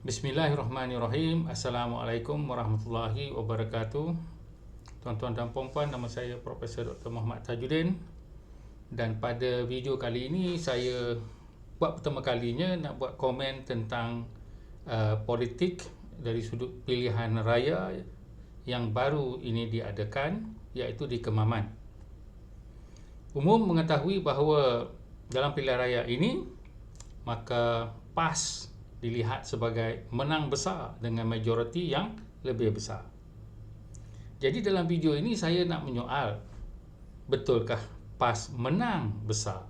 Bismillahirrahmanirrahim. Assalamualaikum warahmatullahi wabarakatuh. Tuan-tuan dan puan-puan, nama saya Profesor Dr. Muhammad Tajuddin. Dan pada video kali ini saya buat pertama kalinya nak buat komen tentang politik dari sudut pilihan raya yang baru ini diadakan, iaitu di Kemaman. Umum mengetahui bahawa dalam pilihan raya ini, maka PAS dilihat sebagai menang besar dengan majoriti yang lebih besar. Jadi dalam video ini saya nak menyoal, betulkah PAS menang besar?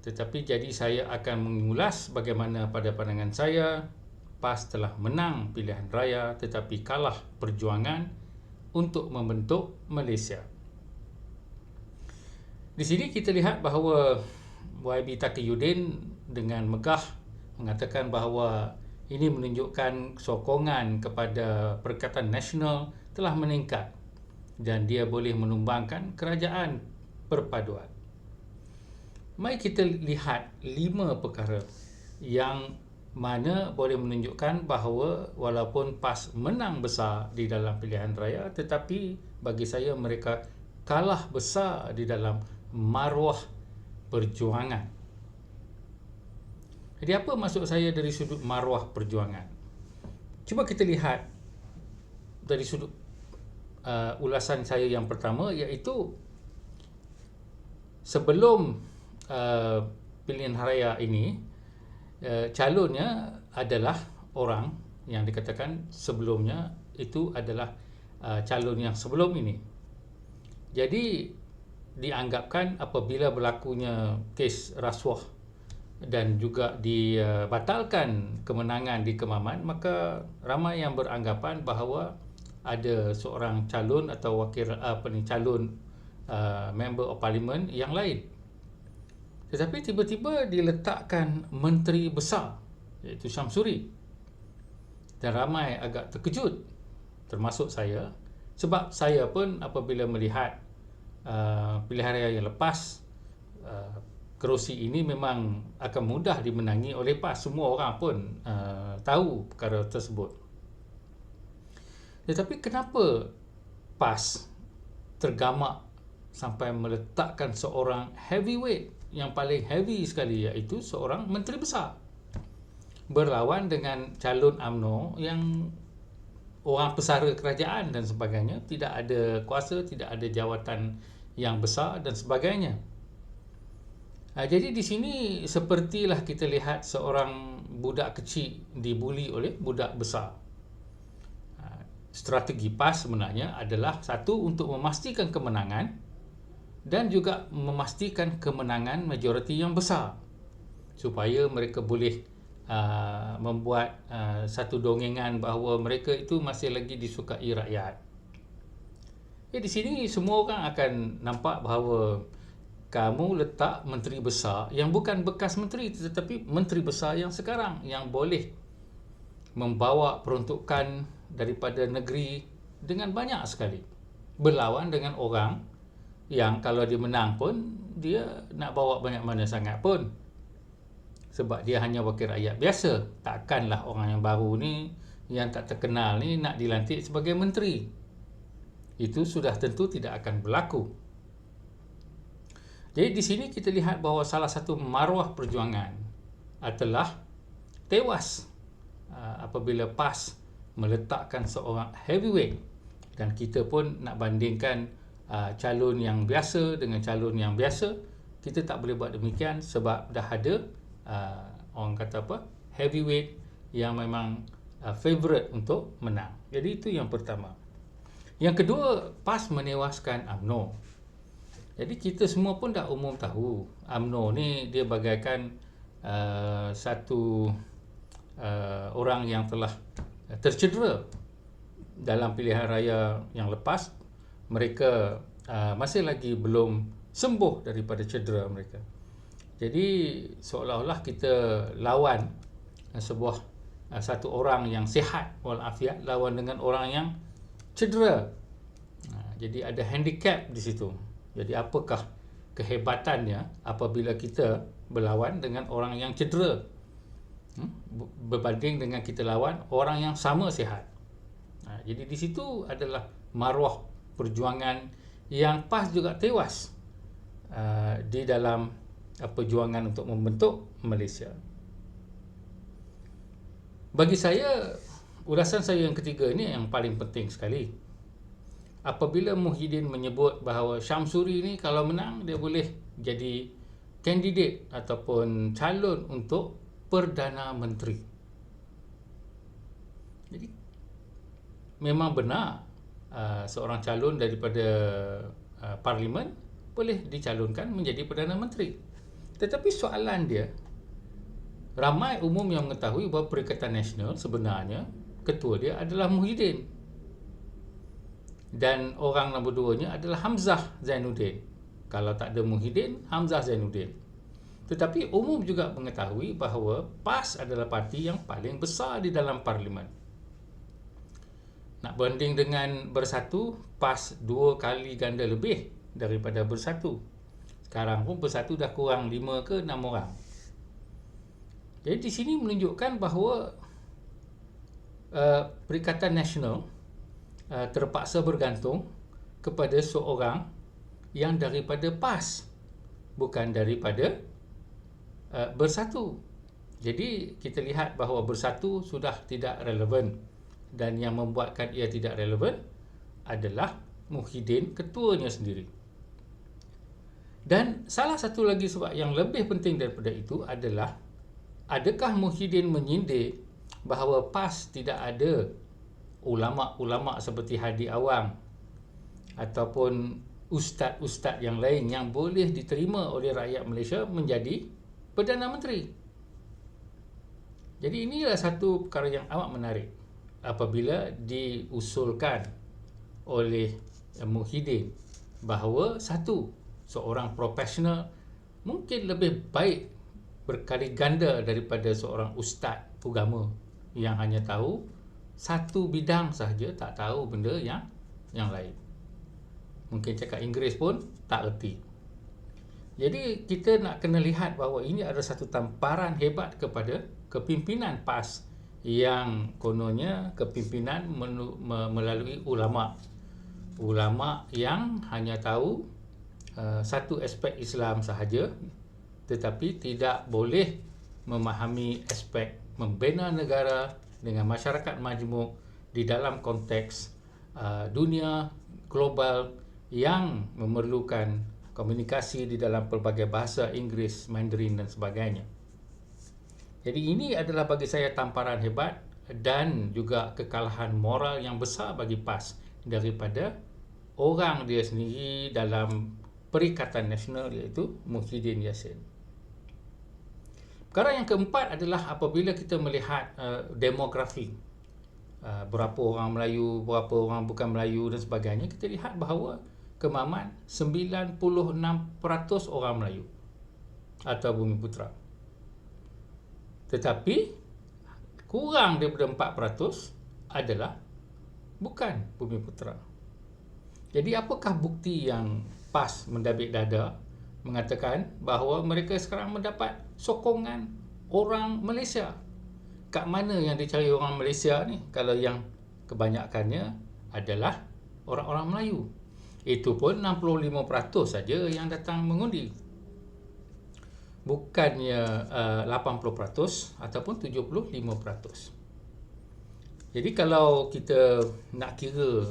Tetapi jadi saya akan mengulas bagaimana pada pandangan saya PAS telah menang pilihan raya tetapi kalah perjuangan untuk membentuk Malaysia. Di sini kita lihat bahawa YB Taqiyuddin dengan megah mengatakan bahawa ini menunjukkan sokongan kepada Perikatan Nasional telah meningkat dan dia boleh menumbangkan kerajaan perpaduan. Mari kita lihat 5 perkara yang mana boleh menunjukkan bahawa walaupun PAS menang besar di dalam pilihan raya, tetapi bagi saya mereka kalah besar di dalam maruah perjuangan. Jadi apa maksud saya dari sudut maruah perjuangan? Cuba kita lihat dari sudut ulasan saya yang pertama, iaitu sebelum pilihan raya ini, calonnya adalah orang yang dikatakan sebelumnya itu adalah calon yang sebelum ini. Jadi dianggapkan apabila berlakunya kes rasuah dan juga dibatalkan kemenangan di Kemaman, maka ramai yang beranggapan bahawa ada seorang calon atau wakil calon member of parliament yang lain. Tetapi tiba-tiba diletakkan menteri besar, iaitu Syamsuri, dan ramai agak terkejut, termasuk saya, sebab saya pun apabila melihat pilihan raya yang lepas, kerusi ini memang akan mudah dimenangi oleh PAS. Semua orang pun tahu perkara tersebut. Tetapi kenapa PAS tergamak sampai meletakkan seorang heavyweight yang paling heavy sekali, iaitu seorang menteri besar, berlawan dengan calon UMNO yang orang pesara kerajaan dan sebagainya, tidak ada kuasa, tidak ada jawatan yang besar dan sebagainya. Jadi di sini sepertilah kita lihat seorang budak kecil dibuli oleh budak besar. Strategi PAS sebenarnya adalah satu, untuk memastikan kemenangan dan juga memastikan kemenangan majoriti yang besar, supaya mereka boleh membuat satu dongengan bahawa mereka itu masih lagi disukai rakyat. Di sini semua orang akan nampak bahawa kamu letak menteri besar yang bukan bekas menteri, tetapi menteri besar yang sekarang, yang boleh membawa peruntukan daripada negeri dengan banyak sekali, berlawan dengan orang yang kalau dia menang pun dia nak bawa banyak mana sangat pun, sebab dia hanya wakil rakyat biasa. Takkanlah orang yang baru ni, yang tak terkenal ni, nak dilantik sebagai menteri. Itu sudah tentu tidak akan berlaku. Jadi di sini kita lihat bahawa salah satu maruah perjuangan adalah tewas apabila PAS meletakkan seorang heavyweight, dan kita pun nak bandingkan calon yang biasa dengan calon yang biasa. Kita tak boleh buat demikian sebab dah ada orang kata apa, heavyweight yang memang favourite untuk menang. Jadi itu yang pertama. Yang kedua, PAS menewaskan UMNO. Jadi kita semua pun dah umum tahu UMNO ni dia bagaikan satu orang yang telah tercedera dalam pilihan raya yang lepas. Mereka masih lagi belum sembuh daripada cedera mereka. Jadi seolah-olah kita lawan satu orang yang sihat walafiat lawan dengan orang yang cedera. Jadi ada handicap di situ. Jadi apakah kehebatannya apabila kita berlawan dengan orang yang cedera? berbanding dengan kita lawan orang yang sama sihat. Jadi di situ adalah maruah perjuangan yang PAS juga tewas di dalam perjuangan untuk membentuk Malaysia. Bagi saya, ulasan saya yang ketiga ini yang paling penting sekali. Apabila Muhyiddin menyebut bahawa Syamsuri ni kalau menang dia boleh jadi kandidat ataupun calon untuk Perdana Menteri. Jadi memang benar seorang calon daripada Parlimen boleh dicalonkan menjadi Perdana Menteri. Tetapi soalan dia, ramai umum yang mengetahui bahawa Perikatan Nasional sebenarnya ketua dia adalah Muhyiddin. Dan orang nombor duanya adalah Hamzah Zainuddin. Kalau tak ada Muhyiddin, Hamzah Zainuddin. Tetapi umum juga mengetahui bahawa PAS adalah parti yang paling besar di dalam Parlimen. Nak banding dengan Bersatu, PAS 2 kali ganda lebih daripada Bersatu. Sekarang pun Bersatu dah kurang 5 ke 6 orang. Jadi di sini menunjukkan bahawa Perikatan Nasional terpaksa bergantung kepada seorang yang daripada PAS, bukan daripada Bersatu. Jadi kita lihat bahawa Bersatu sudah tidak relevan, dan yang membuatkan ia tidak relevan adalah Muhyiddin ketuanya sendiri. Dan salah satu lagi sebab yang lebih penting daripada itu adalah, adakah Muhyiddin menyindir bahawa PAS tidak ada ulama-ulama seperti Hadi Awang ataupun ustaz-ustaz yang lain yang boleh diterima oleh rakyat Malaysia menjadi Perdana Menteri? Jadi inilah satu perkara yang amat menarik apabila diusulkan oleh Muhyiddin bahawa seorang profesional mungkin lebih baik berkali ganda daripada seorang ustaz agama yang hanya tahu satu bidang sahaja, tak tahu benda yang lain. Mungkin cakap Inggeris pun tak erti. Jadi kita nak kena lihat bahawa ini adalah satu tamparan hebat kepada kepimpinan PAS yang kononnya kepimpinan melalui ulama yang hanya tahu satu aspek Islam sahaja, tetapi tidak boleh memahami aspek membina negara dengan masyarakat majmuk di dalam konteks dunia global yang memerlukan komunikasi di dalam pelbagai bahasa, Inggeris, Mandarin dan sebagainya. Jadi ini adalah bagi saya tamparan hebat dan juga kekalahan moral yang besar bagi PAS daripada orang dia sendiri dalam Perikatan Nasional, iaitu Muhyiddin Yassin. Perkara yang keempat adalah apabila kita melihat demografi, berapa orang Melayu, berapa orang bukan Melayu dan sebagainya, kita lihat bahawa Kemaman 96% orang Melayu atau Bumiputera. Tetapi kurang daripada 4% adalah bukan Bumiputera. Jadi apakah bukti yang PAS mendabik dada mengatakan bahawa mereka sekarang mendapat sokongan orang Malaysia? Kat mana yang dicari orang Malaysia ni kalau yang kebanyakannya adalah orang-orang Melayu? Itu pun 65% saja yang datang mengundi. Bukannya 80% ataupun 75%. Jadi kalau kita nak kira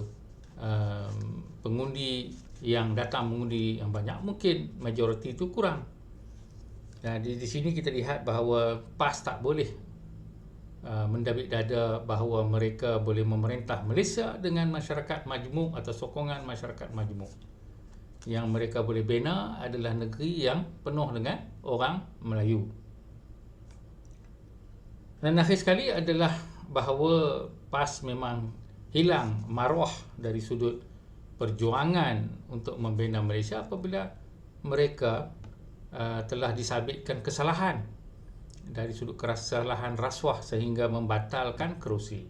pengundi yang datang mengundi yang banyak, mungkin majoriti itu kurang. Dan di sini kita lihat bahawa PAS tak boleh mendabik dada bahawa mereka boleh memerintah Malaysia dengan masyarakat majmuk atau sokongan masyarakat majmuk. Yang mereka boleh bina adalah negeri yang penuh dengan orang Melayu. Dan akhir sekali adalah bahawa PAS memang hilang maruah dari sudut perjuangan untuk membina Malaysia apabila mereka telah disabitkan kesalahan dari sudut kesalahan rasuah sehingga membatalkan kerusi.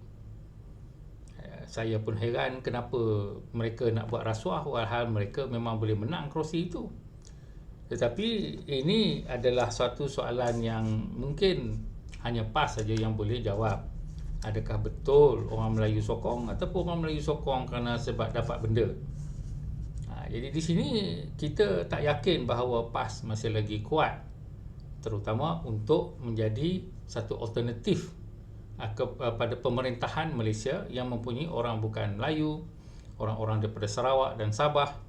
Saya pun heran kenapa mereka nak buat rasuah walhal mereka memang boleh menang kerusi itu. Tetapi ini adalah suatu soalan yang mungkin Hanya PAS saja yang boleh jawab adakah betul orang Melayu sokong ataupun orang Melayu sokong kerana sebab dapat benda. Jadi di sini kita tak yakin bahawa PAS masih lagi kuat, terutama untuk menjadi satu alternatif kepada pemerintahan Malaysia yang mempunyai orang bukan Melayu, orang-orang daripada Sarawak dan Sabah,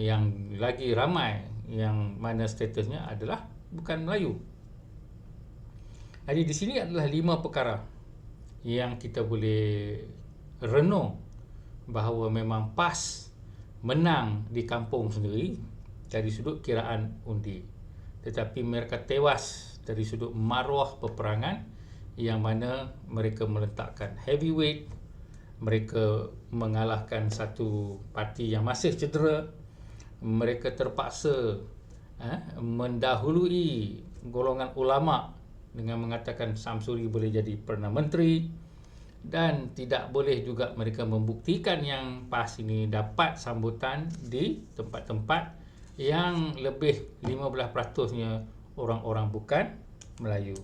yang lagi ramai yang mana statusnya adalah bukan Melayu. Jadi di sini adalah 5 perkara yang kita boleh renung bahawa memang PAS menang di kampung sendiri dari sudut kiraan undi, tetapi mereka tewas dari sudut maruah peperangan yang mana mereka meletakkan heavyweight, mereka mengalahkan satu parti yang masih cedera, mereka terpaksa mendahului golongan ulama dengan mengatakan Samsuri boleh jadi Perdana Menteri, dan tidak boleh juga mereka membuktikan yang PAS ini dapat sambutan di tempat-tempat yang lebih 15%-nya orang-orang bukan Melayu.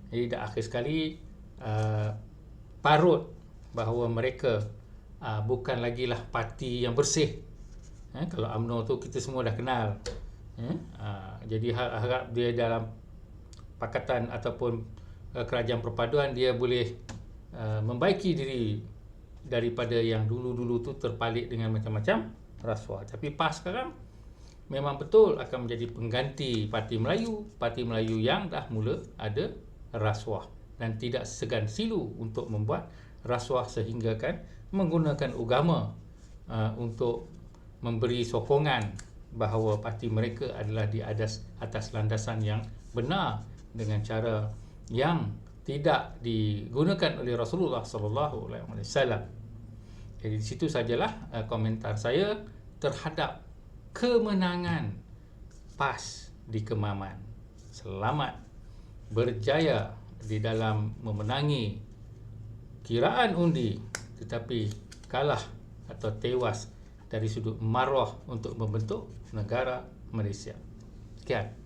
Jadi dah akhir sekali parut bahawa mereka bukan lagi lah parti yang bersih. Kalau UMNO tu kita semua dah kenal. Jadi harap dia dalam Pakatan ataupun Kerajaan Perpaduan dia boleh membaiki diri daripada yang dulu-dulu tu terpalit dengan macam-macam rasuah. Tapi PAS sekarang memang betul akan menjadi pengganti Parti Melayu yang dah mula ada rasuah dan tidak segan silu untuk membuat rasuah sehingga kan menggunakan agama untuk memberi sokongan bahawa parti mereka adalah di atas landasan yang benar dengan cara yang tidak digunakan oleh Rasulullah sallallahu alaihi wasallam. Jadi di situ sajalah komentar saya terhadap kemenangan PAS di Kemaman. Selamat berjaya di dalam memenangi kiraan undi, tetapi kalah atau tewas dari sudut maruah untuk membentuk negara Malaysia. Sekian.